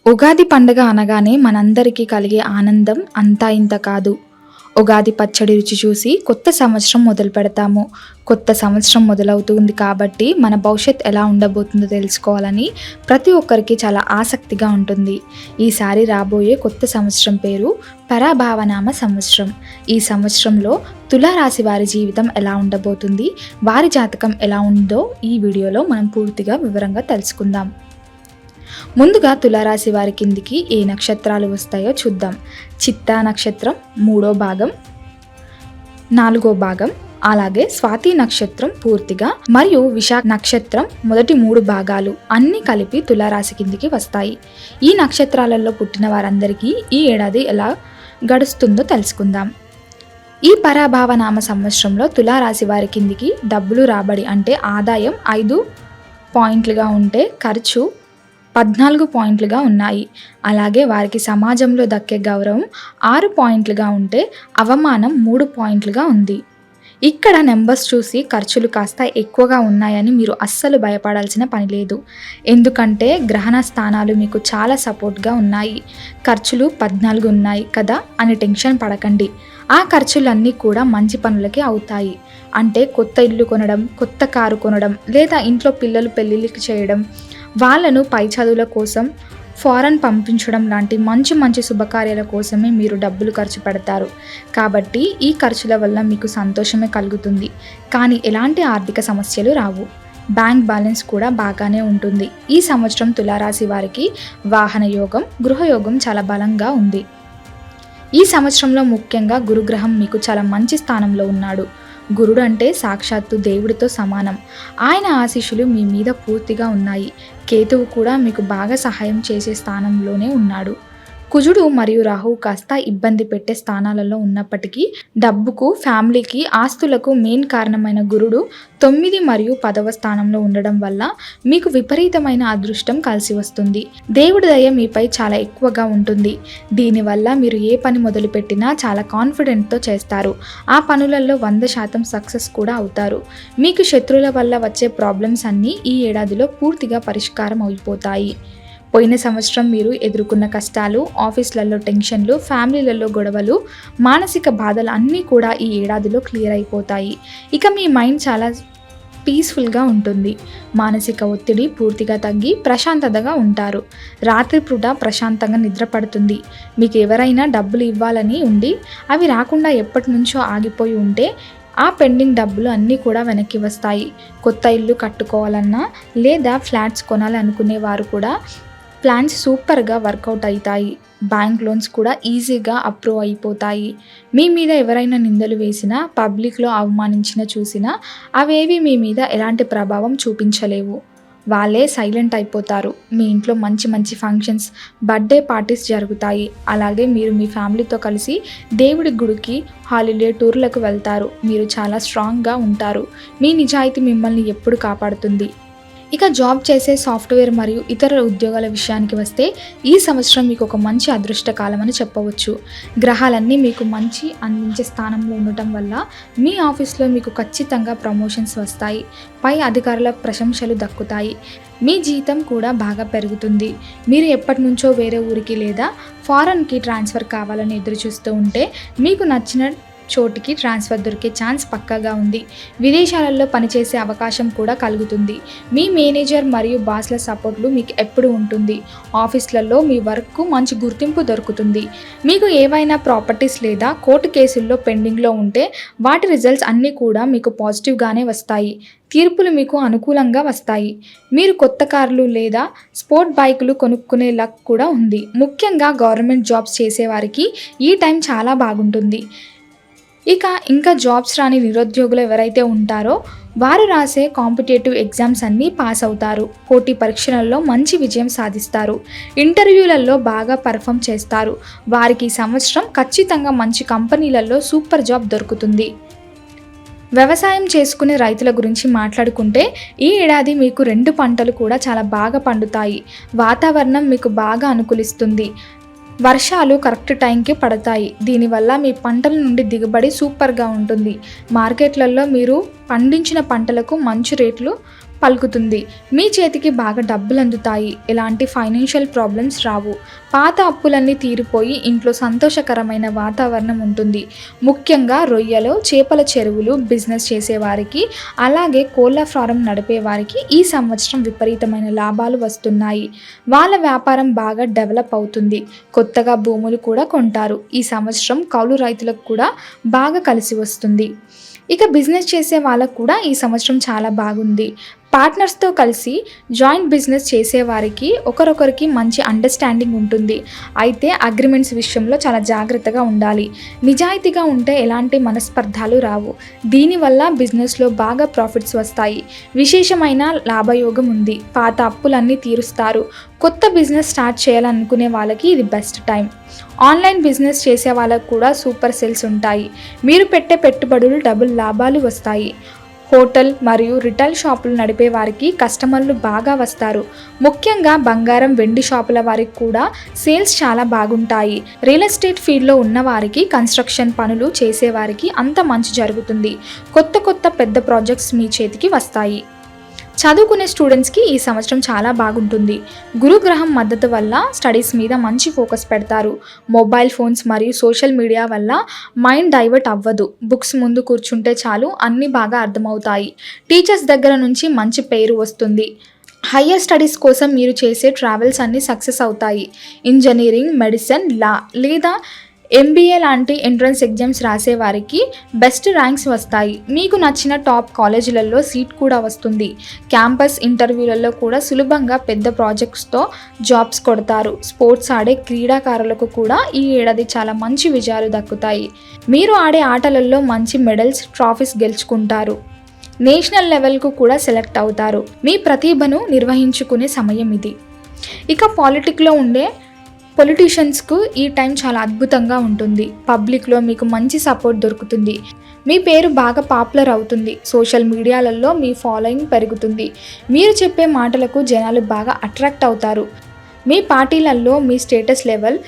ఉగాది పండుగ అనగానే మనందరికీ కలిగే ఆనందం అంతా ఇంత కాదు. ఉగాది పచ్చడి రుచి చూసి కొత్త సంవత్సరం మొదలు పెడతాము. కొత్త సంవత్సరం మొదలవుతుంది కాబట్టి మన భవిష్యత్ ఎలా ఉండబోతుందో తెలుసుకోవాలని ప్రతి ఒక్కరికి చాలా ఆసక్తిగా ఉంటుంది. ఈసారి రాబోయే కొత్త సంవత్సరం పేరు పరాభావనామ సంవత్సరం. ఈ సంవత్సరంలో తులారాశి వారి జీవితం ఎలా ఉండబోతుంది, వారి జాతకం ఎలా ఉందో ఈ వీడియోలో మనం పూర్తిగా వివరంగా తెలుసుకుందాం. ముందుగా తులారాశి వారి కిందికి ఏ నక్షత్రాలు వస్తాయో చూద్దాం. చిత్తా నక్షత్రం 3వ భాగం, 4వ భాగం, అలాగే స్వాతి నక్షత్రం పూర్తిగా మరియు విశాఖ నక్షత్రం మొదటి 3 భాగాలు అన్నీ కలిపి తులారాశి కిందికి వస్తాయి. ఈ నక్షత్రాలలో పుట్టిన వారందరికీ ఈ ఏడాది ఎలా గడుస్తుందో తెలుసుకుందాం. ఈ పరాభావనామ సంవత్సరంలో తులారాశి వారి కిందికి డబ్బులు రాబడి అంటే ఆదాయం 5 పాయింట్లుగా ఉంటే ఖర్చు 14 పాయింట్లుగా ఉన్నాయి. అలాగే వారికి సమాజంలో దక్కే గౌరవం 6 పాయింట్లుగా ఉంటే అవమానం 3 పాయింట్లుగా ఉంది. ఇక్కడ నెంబర్స్ చూసి ఖర్చులు కాస్త ఎక్కువగా ఉన్నాయని మీరు అస్సలు భయపడాల్సిన పని లేదు. ఎందుకంటే గ్రహణ స్థానాలు మీకు చాలా సపోర్ట్గా ఉన్నాయి. ఖర్చులు 14 ఉన్నాయి కదా అని టెన్షన్ పడకండి. ఆ ఖర్చులన్నీ కూడా మంచి పనులకే అవుతాయి. అంటే కొత్త ఇల్లు కొనడం, కొత్త కారు కొనడం, లేదా ఇంట్లో పిల్లలు పెళ్ళిళ్ళకి చేయడం, వాళ్ళను పై చదువుల కోసం ఫారెన్ పంపించడం లాంటి మంచి శుభకార్యాల కోసమే మీరు డబ్బులు ఖర్చు పెడతారు. కాబట్టి ఈ ఖర్చుల వల్ల మీకు సంతోషమే కలుగుతుంది, కానీ ఎలాంటి ఆర్థిక సమస్యలు రావు. బ్యాంక్ బ్యాలెన్స్ కూడా బాగానే ఉంటుంది. ఈ సంవత్సరం తులారాశి వారికి వాహన యోగం, గృహయోగం చాలా బలంగా ఉంది. ఈ సంవత్సరంలో ముఖ్యంగా గురుగ్రహం మీకు చాలా మంచి స్థానంలో ఉన్నాడు. గురుడు అంటే సాక్షాత్తు దేవుడితో సమానం. ఆయన ఆశీస్సులు మీ మీద పూర్తిగా ఉన్నాయి. కేతువు కూడా మీకు బాగా సహాయం చేసే స్థానంలోనే ఉన్నాడు. కుజుడు మరియు రాహువు కాస్త ఇబ్బంది పెట్టే స్థానాలలో ఉన్నప్పటికీ డబ్బుకు, ఫ్యామిలీకి, ఆస్తులకు మెయిన్ కారణమైన గురుడు 9 మరియు 10వ స్థానంలో ఉండడం వల్ల మీకు విపరీతమైన అదృష్టం కలిసి వస్తుంది. దేవుడి దయ మీపై చాలా ఎక్కువగా ఉంటుంది. దీనివల్ల మీరు ఏ పని మొదలుపెట్టినా చాలా కాన్ఫిడెంట్తో చేస్తారు. ఆ పనులలో 100% సక్సెస్ కూడా అవుతారు. మీకు శత్రువుల వల్ల వచ్చే ప్రాబ్లమ్స్ అన్నీ ఈ ఏడాదిలో పూర్తిగా పరిష్కారం అయిపోతాయి. పోయిన సంవత్సరం మీరు ఎదుర్కొన్న కష్టాలు, ఆఫీసులలో టెన్షన్లు, ఫ్యామిలీలలో గొడవలు, మానసిక బాధలు అన్నీ కూడా ఈ ఏడాదిలో క్లియర్ అయిపోతాయి. ఇక మీ మైండ్ చాలా పీస్ఫుల్గా ఉంటుంది. మానసిక ఒత్తిడి పూర్తిగా తగ్గి ప్రశాంతతగా ఉంటారు. రాత్రిపూట ప్రశాంతంగా నిద్ర పడుతుంది. మీకు ఎవరైనా డబ్బులు ఇవ్వాలని ఉండి అవి రాకుండా ఎప్పటి నుంచో ఆగిపోయి ఉంటే ఆ పెండింగ్ డబ్బులు అన్నీ కూడా వెనక్కి వస్తాయి. కొత్త ఇల్లు కట్టుకోవాలన్నా లేదా ఫ్లాట్స్ కొనాలనుకునే వారు కూడా ప్లాన్స్ సూపర్గా వర్కౌట్ అవుతాయి. బ్యాంక్ లోన్స్ కూడా ఈజీగా అప్రూవ్ అయిపోతాయి. మీ మీద ఎవరైనా నిందలు వేసినా, పబ్లిక్లో అవమానించినా చూసినా అవేవి మీ మీద ఎలాంటి ప్రభావం చూపించలేవు. వాళ్ళే సైలెంట్ అయిపోతారు. మీ ఇంట్లో మంచి ఫంక్షన్స్, బర్త్డే పార్టీస్ జరుగుతాయి. అలాగే మీరు మీ ఫ్యామిలీతో కలిసి దేవుడి గుడికి, హాలిడే టూర్లకు వెళ్తారు. మీరు చాలా స్ట్రాంగ్గా ఉంటారు. మీ నిజాయితీ మిమ్మల్ని ఎప్పుడు కాపాడుతుంది. ఇక జాబ్ చేసే సాఫ్ట్వేర్ మరియు ఇతర ఉద్యోగాల విషయానికి వస్తే ఈ సంవత్సరం మీకు ఒక మంచి అదృష్ట కాలం అని చెప్పవచ్చు. గ్రహాలన్నీ మీకు మంచి అందించే స్థానంలో ఉండటం వల్ల మీ ఆఫీస్లో మీకు ఖచ్చితంగా ప్రమోషన్స్ వస్తాయి. పై అధికారుల ప్రశంసలు దక్కుతాయి. మీ జీతం కూడా బాగా పెరుగుతుంది. మీరు ఎప్పటి నుంచో వేరే ఊరికి లేదా ఫారెన్కి ట్రాన్స్ఫర్ కావాలని ఎదురు చూస్తూ ఉంటే మీకు నచ్చిన చోటికి ట్రాన్స్ఫర్ దొరికే ఛాన్స్ పక్కాగా ఉంది. విదేశాలలో పనిచేసే అవకాశం కూడా కలుగుతుంది. మీ మేనేజర్ మరియు బాస్ల సపోర్ట్లు మీకు ఎప్పుడు ఉంటుంది. ఆఫీసులలో మీ వర్క్కు మంచి గుర్తింపు దొరుకుతుంది. మీకు ఏవైనా ప్రాపర్టీస్ లేదా కోర్టు కేసుల్లో పెండింగ్లో ఉంటే వాటి రిజల్ట్స్ అన్నీ కూడా మీకు పాజిటివ్గానే వస్తాయి. తీర్పులు మీకు అనుకూలంగా వస్తాయి. మీరు కొత్త కార్లు లేదా స్పోర్ట్ బైకులు కొనుక్కునే లక్ కూడా ఉంది. ముఖ్యంగా గవర్నమెంట్ జాబ్స్ చేసేవారికి ఈ టైం చాలా బాగుంటుంది. ఇంకా జాబ్స్ రాని నిరుద్యోగులు ఎవరైతే ఉంటారో వారు రాసే కాంపిటేటివ్ ఎగ్జామ్స్ అన్నీ పాస్ అవుతారు. పోటీ పరీక్షలలో మంచి విజయం సాధిస్తారు. ఇంటర్వ్యూలలో బాగా పర్ఫామ్ చేస్తారు. వారికి ఈ సంవత్సరం ఖచ్చితంగా మంచి కంపెనీలలో సూపర్ జాబ్ దొరుకుతుంది. వ్యవసాయం చేసుకునే రైతుల గురించి మాట్లాడుకుంటే ఈ ఏడాది మీకు 2 పంటలు కూడా చాలా బాగా పండుతాయి. వాతావరణం మీకు బాగా అనుకూలిస్తుంది. వర్షాలు కరెక్ట్ టైంకి పడతాయి. దీనివల్ల మీ పంటల నుండి దిగుబడి సూపర్గా ఉంటుంది. మార్కెట్లలో మీరు పండించిన పంటలకు మంచి రేట్లు పలుకుతుంది. మీ చేతికి బాగా డబ్బులు అందుతాయి. ఎలాంటి ఫైనాన్షియల్ ప్రాబ్లమ్స్ రావు. పాత అప్పులన్నీ తీరిపోయి ఇంట్లో సంతోషకరమైన వాతావరణం ఉంటుంది. ముఖ్యంగా రొయ్యలు, చేపల చెరువులు బిజినెస్ చేసేవారికి, అలాగే కోళ్ల ఫారం నడిపేవారికి ఈ సంవత్సరం విపరీతమైన లాభాలు వస్తున్నాయి. వాళ్ళ వ్యాపారం బాగా డెవలప్ అవుతుంది. కొత్తగా భూములు కూడా కొంటారు. ఈ సంవత్సరం కౌలు రైతులకు కూడా బాగా కలిసి వస్తుంది. ఇక బిజినెస్ చేసే వాళ్ళకు కూడా ఈ సంవత్సరం చాలా బాగుంది. పార్ట్నర్స్తో కలిసి జాయింట్ బిజినెస్ చేసేవారికి ఒకరొకరికి మంచి అండర్స్టాండింగ్ ఉంటుంది. అయితే అగ్రిమెంట్స్ విషయంలో చాలా జాగ్రత్తగా ఉండాలి. నిజాయితీగా ఉంటే ఎలాంటి మనస్పర్ధాలు రావు. దీనివల్ల బిజినెస్లో బాగా ప్రాఫిట్స్ వస్తాయి. విశేషమైన లాభయోగం ఉంది. పాత అప్పులన్నీ తీరుస్తారు. కొత్త బిజినెస్ స్టార్ట్ చేయాలనుకునే వాళ్ళకి ఇది బెస్ట్ టైం. ఆన్లైన్ బిజినెస్ చేసే వాళ్ళకు కూడా సూపర్ సేల్స్ ఉంటాయి. మీరు పెట్టే పెట్టుబడులు డబుల్ లాభాలు వస్తాయి. హోటల్ మరియు రిటైల్ షాపులు నడిపే వారికి కస్టమర్లు బాగా వస్తారు. ముఖ్యంగా బంగారం, వెండి షాపుల వారికి కూడా సేల్స్ చాలా బాగుంటాయి. రియల్ ఎస్టేట్ ఫీల్డ్లో ఉన్న వారికి, కన్స్ట్రక్షన్ పనులు చేసేవారికి అంత మంచి జరుగుతుంది. కొత్త పెద్ద ప్రాజెక్ట్స్ మీ చేతికి వస్తాయి. చదువుకునే స్టూడెంట్స్కి ఈ సంవత్సరం చాలా బాగుంటుంది. గురుగ్రహం మద్దతు వల్ల స్టడీస్ మీద మంచి ఫోకస్ పెడతారు. మొబైల్ ఫోన్స్ మరియు సోషల్ మీడియా వల్ల మైండ్ డైవర్ట్ అవ్వదు. బుక్స్ ముందు కూర్చుంటే చాలు, అన్నీ బాగా అర్థమవుతాయి. టీచర్స్ దగ్గర నుంచి మంచి పేరు వస్తుంది. హయ్యర్ స్టడీస్ కోసం మీరు చేసే ట్రావెల్స్ అన్నీ సక్సెస్ అవుతాయి. ఇంజనీరింగ్, మెడిసిన్, లా లేదా ఎంబీఏ లాంటి ఎంట్రన్స్ ఎగ్జామ్స్ రాసేవారికి బెస్ట్ ర్యాంక్స్ వస్తాయి. మీకు నచ్చిన టాప్ కాలేజీలలో సీట్ కూడా వస్తుంది. క్యాంపస్ ఇంటర్వ్యూలలో కూడా సులభంగా పెద్ద ప్రాజెక్ట్స్తో జాబ్స్ కొడతారు. స్పోర్ట్స్ ఆడే క్రీడాకారులకు కూడా ఈ ఏడాది చాలా మంచి విజయాలు దక్కుతాయి. మీరు ఆడే ఆటలలో మంచి మెడల్స్, ట్రాఫీస్ గెలుచుకుంటారు. నేషనల్ లెవెల్కు కూడా సెలెక్ట్ అవుతారు. మీ ప్రతిభను నిర్వహించుకునే సమయం ఇది. ఇక పాలిటిక్లో ఉండే పొలిటీషియన్స్కు ఈ టైం చాలా అద్భుతంగా ఉంటుంది. పబ్లిక్లో మీకు మంచి సపోర్ట్ దొరుకుతుంది. మీ పేరు బాగా పాపులర్ అవుతుంది. సోషల్ మీడియాలలో మీ ఫాలోయింగ్ పెరుగుతుంది. మీరు చెప్పే మాటలకు జనాలు బాగా అట్రాక్ట్ అవుతారు. మీ పార్టీలలో మీ స్టేటస్ లెవెల్,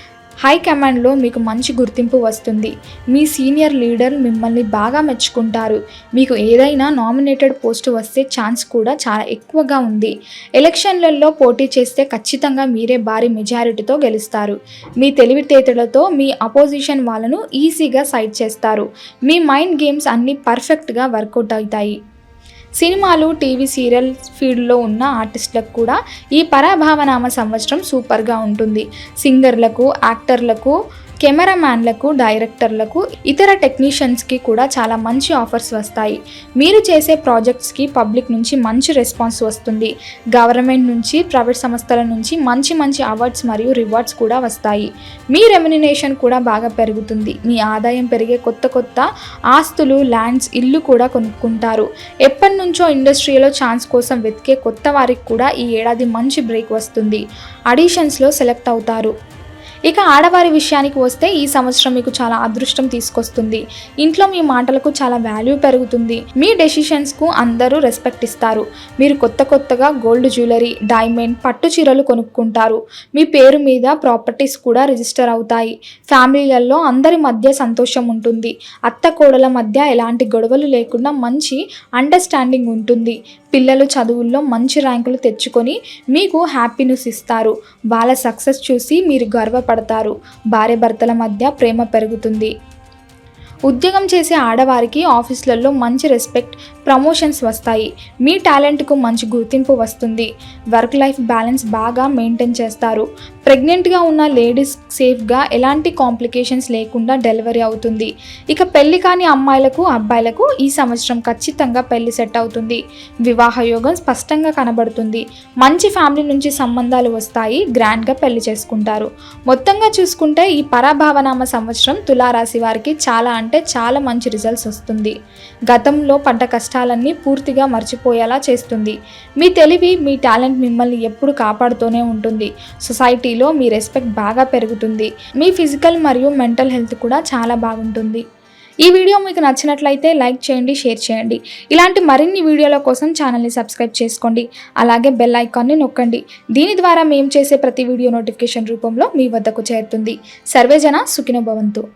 హై కమాండ్లో మీకు మంచి గుర్తింపు వస్తుంది. మీ సీనియర్ లీడర్ మిమ్మల్ని బాగా మెచ్చుకుంటారు. మీకు ఏదైనా నామినేటెడ్ పోస్టు వస్తే ఛాన్స్ కూడా చాలా ఎక్కువగా ఉంది. ఎలక్షన్లలో పోటీ చేస్తే ఖచ్చితంగా మీరే భారీ మెజారిటీతో గెలుస్తారు. మీ తెలివితేటలతో మీ అపోజిషన్ వాళ్ళను ఈజీగా సైడ్ చేస్తారు. మీ మైండ్ గేమ్స్ అన్నీ పర్ఫెక్ట్గా వర్కౌట్ అవుతాయి. సినిమాలు, టీవీ సీరియల్ ఫీల్డ్లో ఉన్న ఆర్టిస్టులకు కూడా ఈ పరాభావనామ సంవత్సరం సూపర్గా ఉంటుంది. సింగర్లకు, యాక్టర్లకు, కెమెరామ్యాన్లకు, డైరెక్టర్లకు, ఇతర టెక్నీషియన్స్కి కూడా చాలా మంచి ఆఫర్స్ వస్తాయి. మీరు చేసే ప్రాజెక్ట్స్కి పబ్లిక్ నుంచి మంచి రెస్పాన్స్ వస్తుంది. గవర్నమెంట్ నుంచి, ప్రైవేట్ సంస్థల నుంచి మంచి అవార్డ్స్ మరియు రివార్డ్స్ కూడా వస్తాయి. మీ రెమ్యునరేషన్ కూడా బాగా పెరుగుతుంది. మీ ఆదాయం పెరిగే కొత్త ఆస్తులు, ల్యాండ్స్, ఇల్లు కూడా కొనుక్కుంటారు. ఎప్పటి నుంచో ఇండస్ట్రీలో ఛాన్స్ కోసం వెతికే కొత్త వారికి కూడా ఈ ఏడాది మంచి బ్రేక్ వస్తుంది. ఆడిషన్స్లో సెలెక్ట్ అవుతారు. ఇక ఆడవారి విషయానికి వస్తే ఈ సంవత్సరం మీకు చాలా అదృష్టం తీసుకొస్తుంది. ఇంట్లో మీ మాటలకు చాలా వాల్యూ పెరుగుతుంది. మీ డెసిషన్స్కు అందరూ రెస్పెక్ట్ ఇస్తారు. మీరు కొత్తగా గోల్డ్ జ్యువెలరీ, డైమండ్, పట్టు చీరలు కొనుక్కుంటారు. మీ పేరు మీద ప్రాపర్టీస్ కూడా రిజిస్టర్ అవుతాయి. ఫ్యామిలీలలో అందరి మధ్య సంతోషం ఉంటుంది. అత్త కోడల మధ్య ఎలాంటి గొడవలు లేకుండా మంచి అండర్స్టాండింగ్ ఉంటుంది. పిల్లలు చదువుల్లో మంచి ర్యాంకులు తెచ్చుకొని మీకు హ్యాపీనెస్ ఇస్తారు. వాళ్ళ సక్సెస్ చూసి మీరు గర్వపడతారు. భార్యాభర్తల మధ్య ప్రేమ పెరుగుతుంది. ఉద్యోగం చేసే ఆడవారికి ఆఫీసులలో మంచి రెస్పెక్ట్, ప్రమోషన్స్ వస్తాయి. మీ టాలెంట్కు మంచి గుర్తింపు వస్తుంది. వర్క్ లైఫ్ బ్యాలెన్స్ బాగా మెయింటైన్ చేస్తారు. ప్రెగ్నెంట్గా ఉన్న లేడీస్ సేఫ్గా ఎలాంటి కాంప్లికేషన్స్ లేకుండా డెలివరీ అవుతుంది. ఇక పెళ్లి కాని అమ్మాయిలకు, అబ్బాయిలకు ఈ సంవత్సరం ఖచ్చితంగా పెళ్లి సెట్ అవుతుంది. వివాహ యోగం స్పష్టంగా కనబడుతుంది. మంచి ఫ్యామిలీ నుంచి సంబంధాలు వస్తాయి. గ్రాండ్గా పెళ్లి చేసుకుంటారు. మొత్తంగా చూసుకుంటే ఈ పరాభావనామ సంవత్సరం తులారాశి వారికి చాలా మంచి రిజల్ట్స్ వస్తుంది. గతంలో పడ్డ కష్టాలన్నీ పూర్తిగా మర్చిపోయేలా చేస్తుంది. మీ తెలివి, మీ టాలెంట్ మిమ్మల్ని ఎప్పుడు కాపాడుతూనే ఉంటుంది. సొసైటీలో మీ రెస్పెక్ట్ బాగా పెరుగుతుంది. మీ ఫిజికల్ మరియు మెంటల్ హెల్త్ కూడా చాలా బాగుంటుంది. ఈ వీడియో మీకు నచ్చినట్లయితే లైక్ చేయండి, షేర్ చేయండి. ఇలాంటి మరిన్ని వీడియోల కోసం ఛానల్ని సబ్స్క్రైబ్ చేసుకోండి. అలాగే బెల్ ఐకాన్ని నొక్కండి. దీని ద్వారా మేము చేసే ప్రతి వీడియో నోటిఫికేషన్ రూపంలో మీ వద్దకు చేరుతుంది. సర్వేజన సుఖినో భవంతు.